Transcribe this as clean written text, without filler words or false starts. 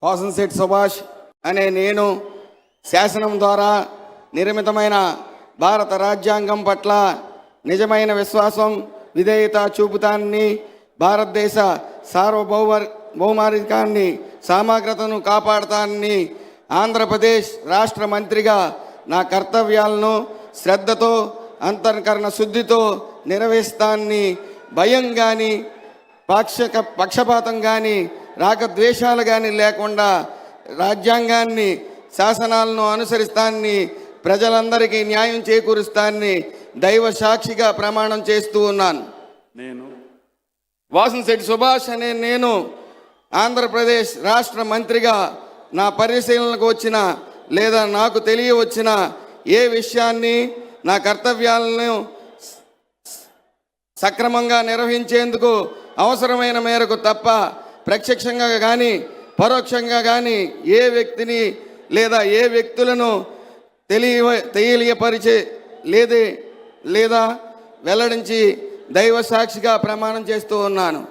వాసంశెట్టి సుభాష్ అనే నేను శాసనం ద్వారా నిర్మితమైన భారత రాజ్యాంగం పట్ల నిజమైన విశ్వాసం విధేయత చూపుతానని, భారతదేశ సార్వభౌమాధికారాన్ని సమగ్రతను కాపాడుతానని, ఆంధ్రప్రదేశ్ రాష్ట్ర మంత్రిగా నా కర్తవ్యాలను శ్రద్ధతో అంతఃకరణ శుద్ధితో నిర్వహిస్తానని, భయం కానీ పక్షపాతం కానీ రాగద్వేషాలు కానీ లేకుండా రాజ్యాంగాన్ని శాసనాలను అనుసరిస్తానని, ప్రజలందరికీ న్యాయం చేకూరుస్తానని దైవ సాక్షిగా ప్రమాణం చేస్తూ ఉన్నాను. నేను వాసంశెట్టి సుభాష్ అనే నేను ఆంధ్రప్రదేశ్ రాష్ట్ర మంత్రిగా నా పరిశీలనకు వచ్చిన లేదా నాకు తెలియవచ్చిన ఏ విషయాన్ని నా కర్తవ్యాలను సక్రమంగా నిర్వహించేందుకు అవసరమైన మేరకు తప్ప ప్రత్యక్షంగా కానీ పరోక్షంగా కానీ ఏ వ్యక్తిని లేదా ఏ వ్యక్తులను తెలియపరిచే లేదా వెల్లడించి దైవ సాక్షిగా ప్రమాణం చేస్తూ ఉన్నాను.